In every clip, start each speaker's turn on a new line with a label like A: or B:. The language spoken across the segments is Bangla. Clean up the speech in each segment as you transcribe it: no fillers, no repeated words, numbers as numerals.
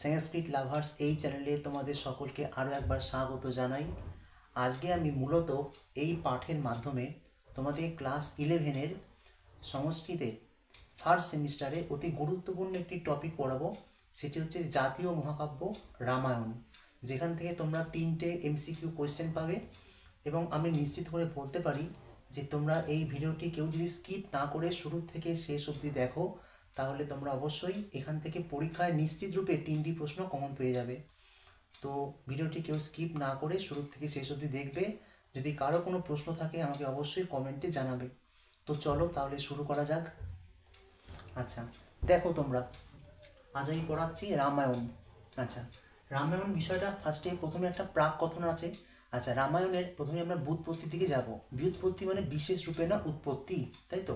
A: সংস্কৃত লাভার্স এই চ্যানেলে তোমাদের সকলকে আরও একবার স্বাগত জানাই। আজকে আমি মূলত এই পাঠের মাধ্যমে তোমাদের ক্লাস 11-এর সংস্কৃতের ফার্স্ট সেমিস্টারে অতি গুরুত্বপূর্ণ একটি টপিক পড়াবো। সেটি হচ্ছে জাতীয় মহাকাব্য রামায়ণ, যেখান থেকে তোমরা 3টে এমসিকিউ কোয়েশ্চেন পাবে। এবং আমি নিশ্চিত করে বলতে পারি যে তোমরা এই ভিডিওটি কেউ যদি স্কিপ না করে শুরু থেকে শেষ অবধি দেখো, তাহলে তোমরা অবশ্যই এখান থেকে পরীক্ষায় নিশ্চিত রূপে 3টি প্রশ্ন কমন পেয়ে যাবে। তো ভিডিওটি কেউ স্কিপ না করে শুরু থেকে শেষ অবধি দেখবে। যদি কারো কোনো প্রশ্ন থাকে আমাকে অবশ্যই কমেন্টে জানাবে। তো চলো তাহলে শুরু করা যাক। আচ্ছা, দেখো তোমরা, আজ আমি পড়াচ্ছি রামায়ণ। আচ্ছা, রামায়ণ বিষয়টা প্রথমে একটা প্রাক কথন আছে। আচ্ছা, রামায়ণের প্রথমে আমরা ব্যুৎপত্তি দিকে যাব। ব্যুৎপত্তি মানে বিশেষ রূপে না উৎপত্তি, তাই তো?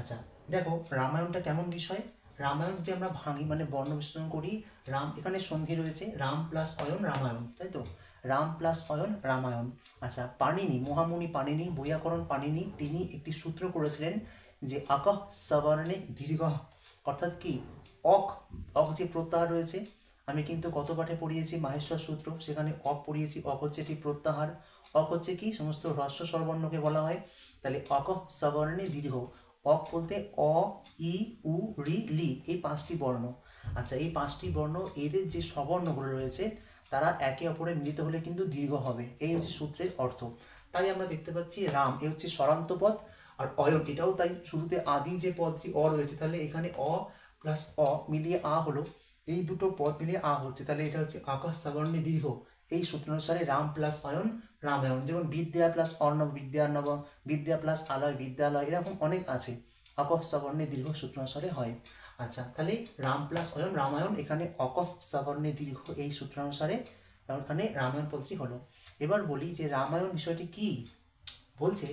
A: আচ্ছা, দেখো রামায়ণটা কেমন বিষয়। রামায়ণ যদি আমরা ভাঙি মানে বর্ণ বিশ্লেষণ করি, রাম এখানে সন্ধি রয়েছে, রাম প্লাস অয়ন রামায়ণ, তাই তো? রাম প্লাস অয়ন রামায়ণ। আচ্ছা, পাণিনি, মহামুনি পাণিনি, বৈয়াকরণ পাণিনি, তিনি একটি সূত্র করেছিলেন যে আকহ সবর্ণে দীর্ঘ, অর্থাৎ কি অক অক যে প্রত্যাহার রয়েছে, আমি কিন্তু গত পাঠে পড়িয়েছি মাহেশ্বর সূত্র, সেখানে অক পড়িয়েছি। অক হচ্ছে একটি প্রত্যাহার। অক হচ্ছে কি সমস্ত হ্রস্ব স্বরবর্ণকে বলা হয়। তাহলে অকহ সবর্ণে দীর্ঘ, অক বলতে অ, ই, উ, রি, লি, এই 5টি বর্ণ। আচ্ছা, এই 5টি বর্ণ এদের যে স্ববর্ণগুলো রয়েছে তারা একে অপরে মিলিত হলে কিন্তু দীর্ঘ হবে, এই হচ্ছে সূত্রের অর্থ। তাই আমরা দেখতে পাচ্ছি রাম এ হচ্ছে স্বরান্ত পদ, আর অয়ন এটাও তাই, শুরুতে আদি যে পদটি অ রয়েছে, তাহলে এখানে অ প্লাস অ মিলিয়ে আ হলো, এই দুটো পদ মিলিয়ে আ হচ্ছে, তাহলে এটা হচ্ছে আকাশ সাবর্ণে দীর্ঘ। এই সূত্রানুসারে রাম প্লাস অয়ন রামায়ণ। যেমন বিদ্যা প্লাস অর্ণব বিদ্যার্ণব, বিদ্যা প্লাস আলয় বিদ্যালয়, এরকম অনেক আছে। অকহ সবর্ণে দীর্ঘ সূত্রানুসারে হয়। আচ্ছা, তাহলে রাম প্লাস অয়ন রামায়ণ, এখানে অকহ সবর্ণে দীর্ঘ এই সূত্রানুসারে এখানে রামায়ণ পদটি হলো। এবার বলি যে রামায়ণ বিষয়টি কি বলছে।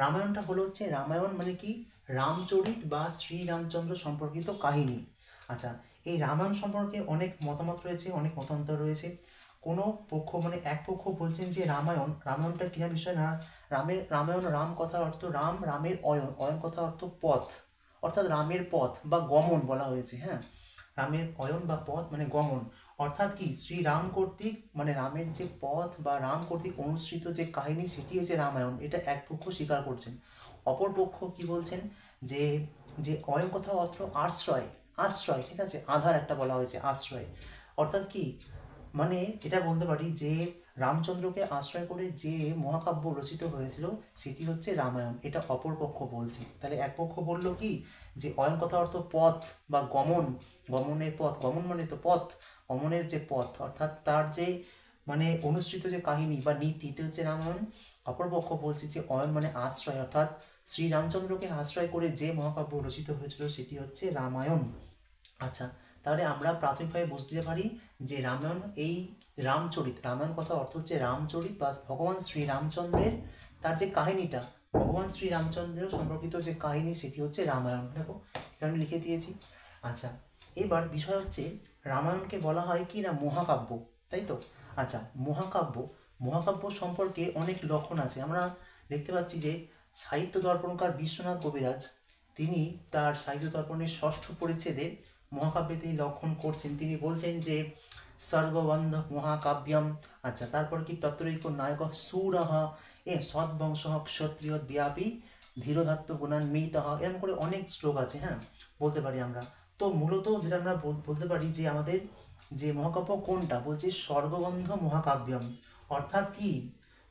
A: রামায়ণটা হচ্ছে রামায়ণ মানে কি রামচরিত বা শ্রীরামচন্দ্র সম্পর্কিত কাহিনী। আচ্ছা, এই রামায়ণ সম্পর্কে অনেক মতামত রয়েছে, অনেক মতান্তর রয়েছে। কোনো পক্ষ মানে এক পক্ষ বলছেন যে রামায়ণটা কিনা বিষয় না, রামায়ণ রাম কথার অর্থ রাম, রামের অয়ন, অয়ন কথার অর্থ পথ, অর্থাৎ রামের পথ বা গমন বলা হয়েছে। হ্যাঁ, রামের অয়ন বা পথ মানে গমন, অর্থাৎ কি শ্রীরাম কর্তৃক মানে রামের যে পথ বা রাম কর্তৃক অনুসৃত যে কাহিনী সেটি হচ্ছে রামায়ণ, এটা এক পক্ষ স্বীকার করছেন। অপর পক্ষ কি বলছেন যে যে অয়ন কথা অর্থ আশ্রয়, আশ্রয়, ঠিক আছে, আধার একটা বলা হয়েছে আশ্রয়, অর্থাৎ কি মানে এটা বলতে পারি যে রামচন্দ্রকে আশ্রয় করে যে মহাকাব্য রচিত হয়েছিল সেটি হচ্ছে রামায়ণ, এটা অপর পক্ষ বলছে। তাহলে এক পক্ষ বলল কি যে অয়ন কথা অর্থ পথ বা গমন, গমনের পথ, গমন মানে তো পথ, গমনের যে পথ অর্থাৎ তার যে মানে অনুসৃত যে কাহিনী বা নীতি, এটা হচ্ছে রামায়ণ। অপর পক্ষ বলছে যে অয়ন মানে আশ্রয়, অর্থাৎ শ্রীরামচন্দ্রকে আশ্রয় করে যে মহাকাব্য রচিত হয়েছিল সেটি হচ্ছে রামায়ণ। আচ্ছা, তাহলে আমরা প্রাথমিকভাবে বুঝতে পারি যে রামায়ণ এই রামচরিত, রামায়ণ কথা অর্থ হচ্ছে রামচরিত বা ভগবান শ্রীরামচন্দ্রের তার যে কাহিনীটা, ভগবান শ্রীরামচন্দ্রের সম্পর্কিত যে কাহিনী সেটি হচ্ছে রামায়ণ। দেখো এখানে লিখে দিয়েছি। আচ্ছা, এবার বিষয় হচ্ছে রামায়ণকে বলা হয় কি না মহাকাব্য, তাই তো? আচ্ছা, মহাকাব্য, মহাকাব্য সম্পর্কে অনেক লক্ষণ আছে। আমরা দেখতে পাচ্ছি যে সাহিত্য দর্পণকার বিশ্বনাথ কবিরাজ তিনি তার সাহিত্য দর্পণের 6ষ্ঠ পরিচ্ছেদে মহাকাব্যে তিনি লক্ষণ করছেন। তিনি বলছেন যে সর্গবন্ধ মহাকাব্যম। আচ্ছা, তারপর কি তত্রৈক নায়ক সুরহ সদ্বংশ ক্ষত্রিয় ব্যাপী ধীরধাত্ম গুণান্বিত, এরকম করে অনেক শ্লোক আছে। হ্যাঁ, বলতে পারি আমরা। তো মূলত যেটা আমরা বলতে পারি যে আমাদের যে মহাকাব্য কোনটা বলছে স্বর্গবন্ধ মহাকাব্যম, অর্থাৎ কি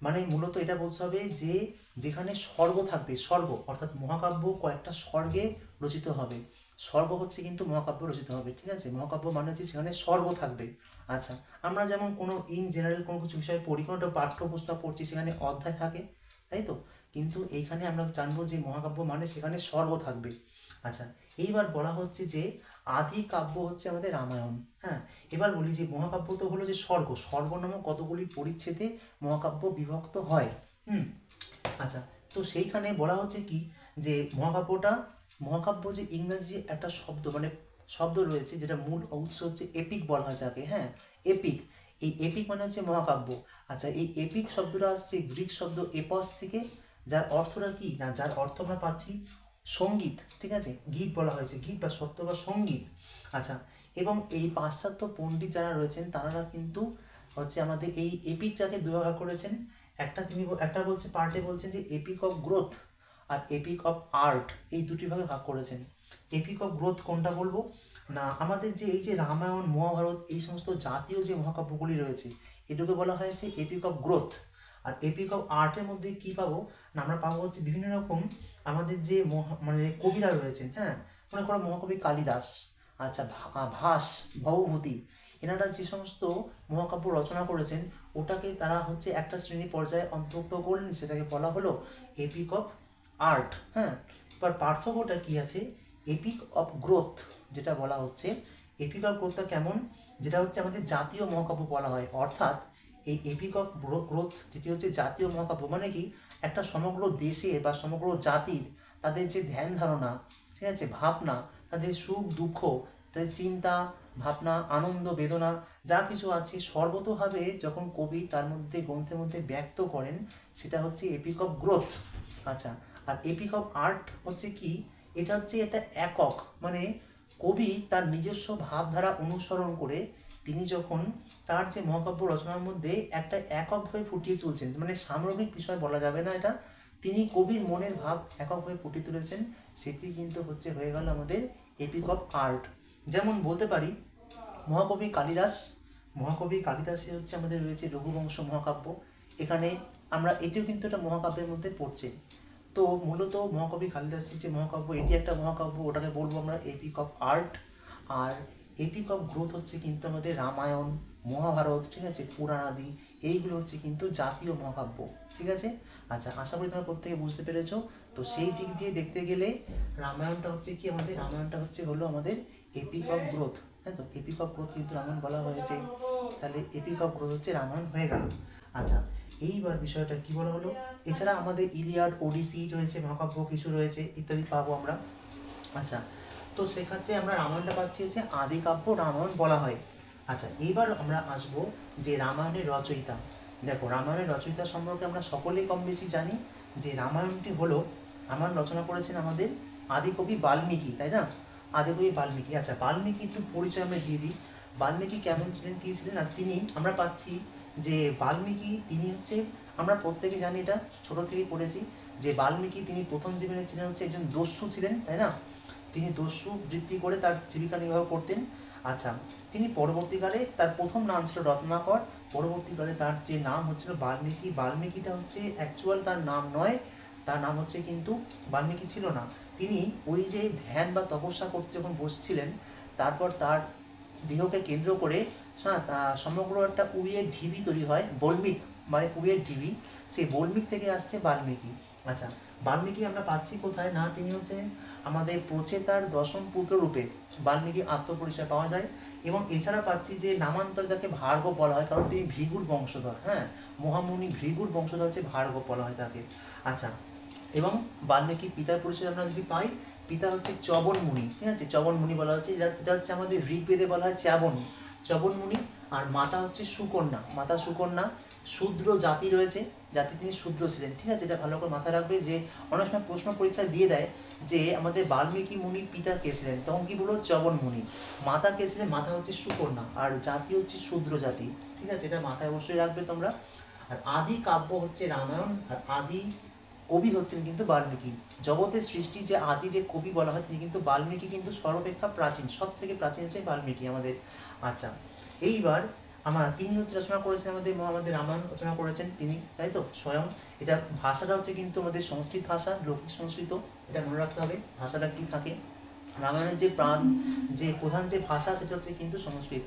A: মানে মূলত এটা বলতে হবে যে যেখানে স্বর্গ থাকবে, স্বর্গ অর্থাৎ মহাকাব্য কয়েকটা স্বর্গে রচিত হবে, স্বর্গ হচ্ছে কিন্তু মহাকাব্য রচিত হবে, ঠিক আছে? মহাকাব্য মানে হচ্ছে সেখানে স্বর্গ থাকবে। আচ্ছা, আমরা যেমন কোনো ইন জেনারেল কোনো কিছু বিষয়ে পড়ি, কোনো একটা পাঠ্যপুস্তক পড়ছি, সেখানে অধ্যায় থাকে, তাই তো? কিন্তু এইখানে আমরা জানবো যে মহাকাব্য মানে সেখানে স্বর্গ থাকবে। আচ্ছা, এইবার বলা হচ্ছে যে আদি কাব্য হচ্ছে আমাদের রামায়ণ। হ্যাঁ, এবার বলি যে মহাকাব্য তো হলো যে স্বর্গ, স্বর্গ নামক কতগুলি পরিচ্ছেদে মহাকাব্য বিভক্ত হয়। আচ্ছা, তো সেইখানে বলা হচ্ছে কি যে মহাকাব্য যে ইংরাজি একটা শব্দ মানে শব্দ রয়েছে যেটা মূল উৎস হচ্ছে এপিক বলা হয় যাকে। হ্যাঁ, এপিক, এই এপিক মানে হচ্ছে মহাকাব্য। আচ্ছা, এই এপিক শব্দটা আসছে গ্রিক শব্দ এপস থেকে, যার অর্থটা কি না, যার অর্থ আমরা পাচ্ছি সঙ্গীত, ঠিক আছে, গীত বলা হয়েছে, গীত বা সত্য বা সঙ্গীত। আচ্ছা, এবং এই পাশ্চাত্য পণ্ডিত যারা রয়েছেন তারা কিন্তু হচ্ছে আমাদের এই এপিকটাকে দুই ভাগ করেছেন। একটা বলছে পার্টে বলছেন যে এপিক অফ গ্রোথ আর এপিক অফ আর্ট, এই দুটি ভাগে ভাগ করেছেন। এপিক অফ গ্রোথ কোনটা বলবো না, আমাদের যে এই যে রামায়ণ মহাভারত এই সমস্ত জাতীয় যে মহাকাব্যগুলি রয়েছে এটুকে বলা হয়েছে এপিক অফ গ্রোথ। আর এপিক অফ আর্টের মধ্যে কি পাবো না, আমরা পাবো হচ্ছে বিভিন্ন রকম আমাদের যে মানে কবিরা রয়েছেন, হ্যাঁ, মনে করো মহাকবি কালিদাস, আচ্ছা ভাস, ভবভূতি, এনারা যে সমস্ত মহাকাব্য রচনা করেছেন ওটাকে তারা হচ্ছে একটা শ্রেণী পর্যায়ে অন্তর্ভুক্ত করলেন, সেটাকে বলা হলো এপিক অফ আর্ট। হ্যাঁ, এবার পার্থক্যটা কি আছে, এপিক অফ গ্রোথ যেটা বলা হচ্ছে, এপিক অফ গ্রোথটা কেমন, যেটা হচ্ছে আমাদের জাতীয় মহাকাব্য বলা হয়, অর্থাৎ এই এপিক অফ গ্রোথ যেটি হচ্ছে জাতীয় মহাকাব্য, মানে কি একটা সমগ্র দেশে বা সমগ্র জাতির তাদের যে ধ্যান ধারণা, ঠিক আছে, ভাবনা, তাদের সুখ দুঃখ, তাদের চিন্তা ভাবনা, আনন্দ বেদনা যা কিছু আছে সর্বতোভাবে যখন কবি তার মধ্যে গ্রন্থের মধ্যে ব্যক্ত করেন সেটা হচ্ছে এপিক অফ গ্রোথ। আচ্ছা, আর এপিক অফ আর্ট হচ্ছে কি, এটা হচ্ছে এটা একক, মানে কবি তার নিজস্ব ভাবধারা অনুসরণ করে তিনি যখন তার যে মহাকাব্য রচনার মধ্যে একটা এককভাবে ফুটিয়ে তুলছেন, মানে সামগ্রিক বিষয় বলা যাবে না এটা, তিনি কবির মনের ভাব এককভাবে ফুটিয়ে তুলেছেন, সেটি কিন্তু হচ্ছে হয়ে গেল আমাদের এপিক অফ আর্ট। যেমন বলতে পারি মহাকবি কালিদাসে হচ্ছে আমাদের রয়েছে রঘুবংশ মহাকাব্য, এখানে আমরা এটিও কিন্তু একটা মহাকাব্যের মধ্যে পড়ছে। তো মূলত মহাকবি কালিদাসের যে মহাকাব্য এটি একটা মহাকাব্য, ওটাকে বলবো আমরা এপিক অফ আর্ট। আর এপিক অফ গ্রোথ হচ্ছে কিন্তু আমাদের রামায়ণ মহাভারত, ঠিক আছে, পুরাণাদি, এইগুলো হচ্ছে কিন্তু জাতীয় মহাকাব্য, ঠিক আছে। আচ্ছা, আশা করি তোমরা প্রত্যেকে বুঝতে পেরেছো। তো সেই দিক দিয়ে দেখতে গেলে রামায়ণটা হচ্ছে কি, রামায়ণটা হলো আমাদের এপিক অফ গ্রোথ, তাই তো, এপিক অফ গ্রোথ কিন্তু রামায়ণ বলা হয়েছে, তাহলে এপিক অফ গ্রোথ হচ্ছে রামায়ণ হয়ে গেল। আচ্ছা, এইবার বিষয়টা কি বলা হলো, এছাড়া আমাদের ইলিয়াড, ওডিসি রয়েছে, মহাকাব্য কিছু রয়েছে ইত্যাদি পাবো আমরা। আচ্ছা, তো সেক্ষেত্রে আমরা রামায়ণটা পাচ্ছি হচ্ছে আদিকাব্য রামায়ণ বলা হয়। আচ্ছা, এইবার আমরা আসবো যে রামায়ণের রচয়িতা। দেখো, রামায়ণের রচয়িতা সম্পর্কে আমরা সকলেই কম বেশি জানি যে রামায়ণ রচনা করেছেন আমাদের আদিকবি বাল্মীকি, তাই না, আদিকবি বাল্মীকি। আচ্ছা, বাল্মীকি একটু পরিচয় আমরা দিয়ে দিই, বাল্মীকি কেমন ছিলেন, কী ছিলেন। আর তিনি আমরা পাচ্ছি যে বাল্মীকি তিনি হচ্ছে, আমরা প্রত্যেকে জানি, এটা ছোটো থেকেই পড়েছি যে বাল্মীকি তিনি প্রথম জীবনে ছিলেন হচ্ছে একজন দস্যু ছিলেন, তাই না, তিনি দস্যু বৃত্তি করে তার জীবিকা নির্বাহ করতেন। আচ্ছা, তিনি পরবর্তীকালে তার প্রথম নাম ছিল রত্নাকর, পরবর্তীকালে তার যে নাম হচ্ছিল বাল্মীকি। বাল্মীকিটা হচ্ছে অ্যাকচুয়াল তার নাম নয়, তার নাম হচ্ছে কিন্তু বাল্মীকি ছিল না। তিনি ওই যে ধ্যান বা তপস্যা করতে যখন বসছিলেন, তারপর তার দেহকে কেন্দ্র করে সমগ্র একটা উইয়ের ঢিবি তৈরি হয়, বল্মিক মানে উইয়ের ঢিবি, সেই বল্মিক থেকে আসছে বাল্মীকি। আচ্ছা, বাল্মীকি আমরা পাচ্ছি কোথায় না, তিনি হচ্ছে আমাদের প্রচেতার দশম পুত্র রূপে বাল্মীকি আত্মপরিচয় পাওয়া যায়। এবং এছাড়া পাচ্ছি যে নামান্তরে তাকে ভার্গব বলা হয়, কারণ তিনি ভৃগুর বংশধর, হ্যাঁ, মহামুনি ভৃগুর বংশধর হচ্ছে ভার্গব বলা হয় তাকে। আচ্ছা, এবং বাল্মীকি পিতার পরিচয় আমরা যদি পাই, পিতা হচ্ছে চবন মুনি, ঠিক আছে, চবন মুনি বলা হচ্ছে, এটা হচ্ছে আমাদের ঋগ্বেদে বলা হয় চবন মুনি। আর মাতা হচ্ছে সুকন্যা, শূদ্র জাতি রয়েছে, তিনি শূদ্র ছিলেন, ঠিক আছে, এটা ভালো করে মাথায় রাখবে যে অনেক সময় প্রশ্ন পরীক্ষায় দিয়ে দেয় যে আমাদের বাল্মীকি মুনির পিতা কে ছিলেন, তখন কি বলবো চবন মুনি, মাতা কে ছিলেন, মাতা হচ্ছে সুকন্যা, আর জাতি হচ্ছে শূদ্র জাতি, ঠিক আছে, এটা মাথায় অবশ্যই রাখবে তোমরা। আর আদি কাব্য হচ্ছে রামায়ণ, আর আদি কবি হচ্ছেন কিন্তু বাল্মীকি। জগতের সৃষ্টি যে আদি যে কবি বলা হয় তিনি কিন্তু বাল্মীকি, কিন্তু সর্বাপেক্ষা প্রাচীন, সব থেকে প্রাচীন হচ্ছে বাল্মীকি আমাদের। আচ্ছা, এইবার তিনি হচ্ছে রচনা করেছেন আমাদের রামায়ণ রচনা করেছেন তিনি, তাই তো, স্বয়ং। এটা ভাষাটা হচ্ছে কিন্তু আমাদের সংস্কৃত ভাষা, লৌকিক সংস্কৃত, এটা মনে রাখতে হবে ভাষাটা কি থাকে। রামায়ণের যে প্রধান যে ভাষা সেটা হচ্ছে কিন্তু সংস্কৃত।